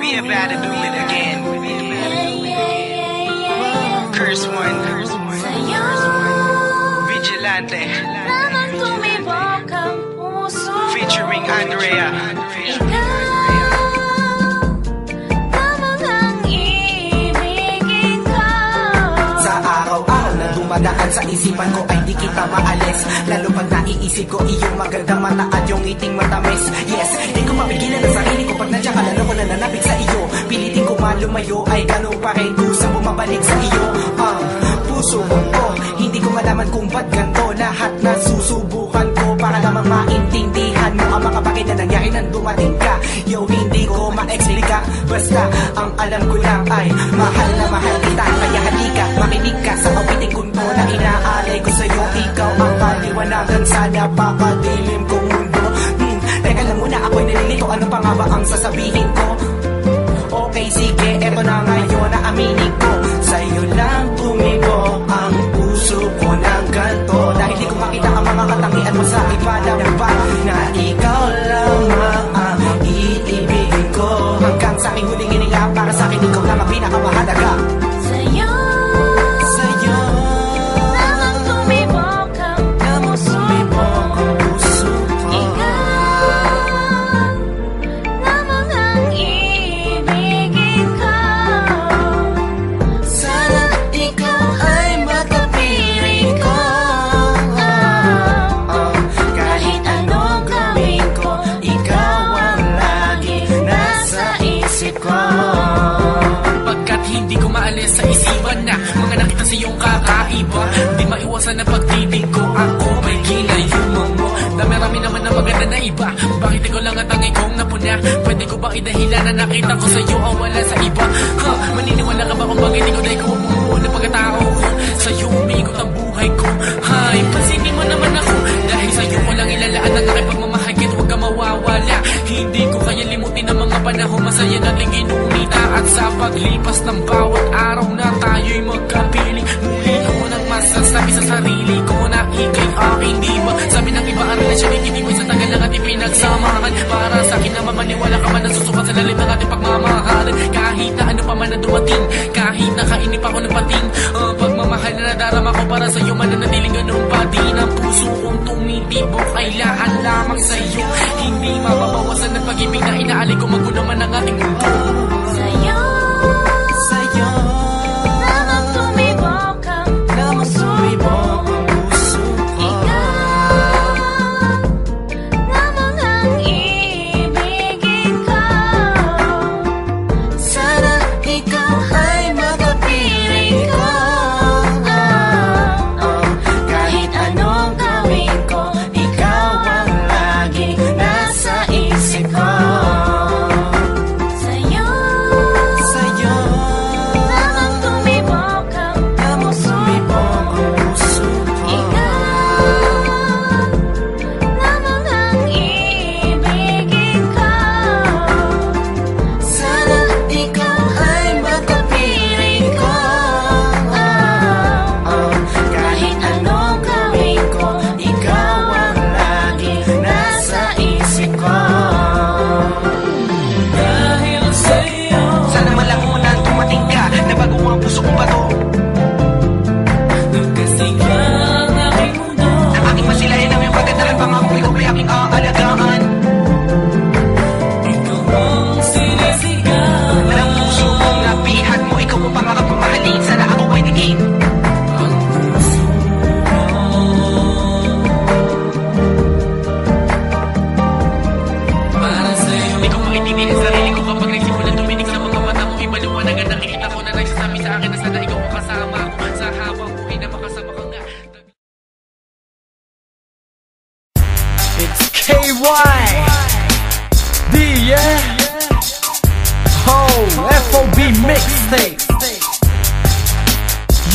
We about to do it again. Curse one. Vigilante. Featuring Andrea. Dumadaan sa isipan ko ay di kita maalis, lalo pag naiisip ko iyong magandang mata at yung ngiting matamis. Yes, di ko mapigilan ang sarili ko pag nandiyan ka, lalo ko nananapig sa iyo. Pilitin ko malumayo ay ganun pa rin kusang bumabalik sa iyo. Ang puso ko, hindi ko malaman kung ba't ganito. Lahat na susubukan ko para lamang maintindihan mo ang mga bagay na nangyari nang dumating ka. Yo, hindi ko ma-explica, basta ang alam ko lang ay mahal na mahal kita. Kaya halika, makinig ka sa awiting kunto na inaalay ko sa'yo. Ikaw ang kaliwanagan sa napakadilim kong mundo. Teka lang muna, ako'y nalilito, ano pa nga ba ang sasabihin ko? Okay, sige, eto na ngayon na aminin ko. Sa'yo lang tumigo ang puso ko ng ganto. Dahil di ko makita ang mga katangian mo sa iba na ba, na ikaw lamang ang iibigin ko. Hanggang sa aking huling hininga, para sa akin ikaw lang ang pinakamahalaga. Sa'yo lamang tumibok ang puso ko. Ikaw lamang ang iibigin ko. Sana ikaw ay matapiling ko. Kahit anong gawin ko, ikaw ang lagi nasa isip ko. Pagkat hindi ko maalis sa isipan na mga nakita sa iyong kakaiba, di maiwasan na pagtitig ko. Ako may ginayuman mo. Dami-rami naman na maganda na iba. Bakit ikaw lang at ang ikong napuna? Pwede ko ba idahilan na nakita ko sa iyo ang wala sa iba? Maniniwala ka ba kung bakit ikaw dahil ko bumuo na pagkatao ko? Sa iyo umiikot ang buhay ko. Hay, pansinin mo naman ako. Dahil sa iyo ko lang ilalaan ang aking pagmamahal, kahit huwag ka mawawala. Hindi ko kaya limutin ang mga panahon masaya nating inumita. At sa paglipas ng bawat araw na tayo'y magkapiling, muli ko nang masasabi sa sarili ko na ika'y aking diba. Sabi ng iba ang relasyon ay hindi mo sa tagal lang at ipinagsamahan. Para sa akin naman maniwala ka man ang susukat sa lalim ng ating pagmamahalan. Kahit na ano pa man na dumating, kahit nakainip ako ng pating, pagmamahal na nadarama ko para sa iyo, mananatiling ganun pa din. Ang puso kong tumitibok ay laan lamang sa iyo. Hindi mababawasan ng pag-ibig na inaalay ko, magulo man ang ating mundo. Sa'yo lamang tumibok ang puso ko. Ikaw lamang ang iibigin ko. Sana ikaw ay makapiling ko. Kahit anong gawin ko, ikaw ang lagi nasa isip ko. Sa'yo lamang tumibok ang puso ko. Ikaw lamang ang iibigin ko. Sana ikaw ay makapiling ko. Kahit anong gawin ko, ikaw ang lagi nasa isip ko. Dahil sa'yo, Sana malang muna dumating ka, nabago ang puso kong bato. Nagkasing ang aking mundo. Ang aking masilayan ang iyong pagandahan, pangako ikaw ay aking aalagaan. Ikaw ang sinisigaw. Walang puso kong napihan mo, ikaw ang pangakapamahalin. Sana ako ay naging Ang puso ko. Para sa'yo, Di ko maintindihan sa sarili ko kapag nagsimulan tuminig sa mga mata mo. Ibaluwanag ang nakikita ko na nagsasabi sa akin na sana ikaw ang kasama ko. Sa habang buhay na makasama ka nga. It's KY D, yeah. Oh, FOB mixtape.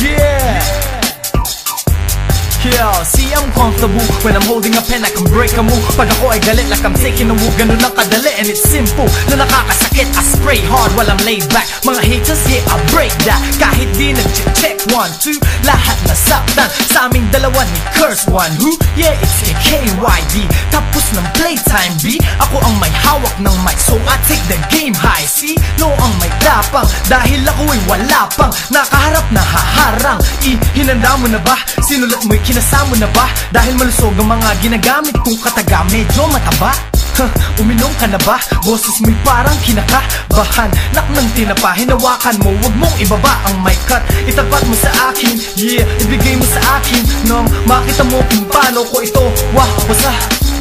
Yeah. Yeah, see I'm comfortable when I'm holding a pen, I can break a move. Pag ako ay galit like I'm taking a move, ganun lang kadali and it's simple. Na nakakasakit, I spray hard while I'm laid back. Mga haters, yeah, I break that. Kahit di nag-check 1, 2, lahat nasaktan. Sa aming dalawa ni Curse 1, who? Yeah, it's KK. Hey YD, tapos ng playtime B, ako ang may hawak ng mic, so I take the game high. See, no ang may tapang, dahil ako'y wala pang nakaharap na haharang. Hinanda mo na ba? Sinulat mo'y kinasama na ba? Dahil malusog ang mga ginagamit kong kataga, medyo mataba. Uminom ka na ba? Boses mo'y parang kinakabahan. Nak ng tinapa, hinawakan mo, wag mong ibaba ang mic cut. Itapat mo sa akin, yeah, ibigay mo sa akin nang makita mo kung paano ko ito wahasa.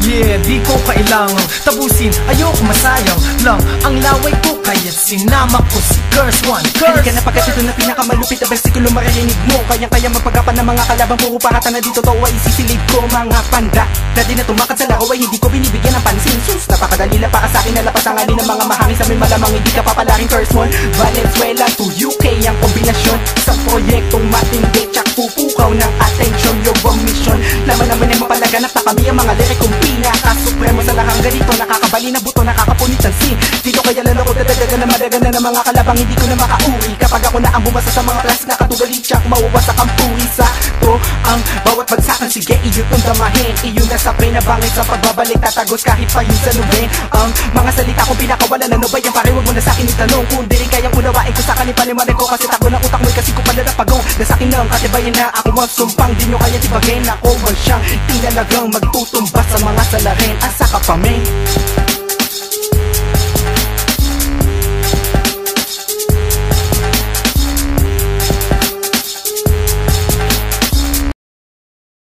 Yeah, di ko kailangang tapusin, ayoko masayang lang ang laway ko, kaya't sinama ko si Curse One. Hindi ka na pagkat ito na pinakamalupit na versikulo maririnig mo. Kayang-kaya magpagapan ng mga kalabang puro paratan na dito to ay isisilid ko. Mga panda na di na tumakat sa laro ay hindi ko binibigyan ng pansin. Sus, napakadali lang para sa akin na lapas ang alin ng mga mahangin sa amin. Malamang hindi ka papalaring Curse One. Valenzuela to UK ang kombinasyon, isang proyektong matindi tsak pupukaw ng atensyon. Yung mission naman naman ay mapalaganap na kami ang mga lirik kong pinaka-supremo sa lahang ganito. Nakakabali na buto, nakakapunit ang scene. Dito kaya lalo ko dadadagan na madagan na ng mga kalabang hindi ko na makauri. Kapag ako na ang bumasa sa mga plas na katugaling tsak, mawawasak ang puri sa to. Ang bawat bagsakan, sige iyo tong damahin. Iyo na sa pinabangin sa pagbabalik, tatagos kahit pa yun sa nubin. Ang mga salita kong pinakawalan, ano ba yan pare, wag mo na sa'kin itanong. Kung di rin kayang unawain ko sa kanipalimanan ko, kasi tago ng utak mo'y kasi ko pala napagaw. Na sa'kin lang katibayan na ako ang sumpang, di nyo kaya tibagin. Ako man siyang tinalagang magtutumba sa mga salarin. Asa ka pa, men?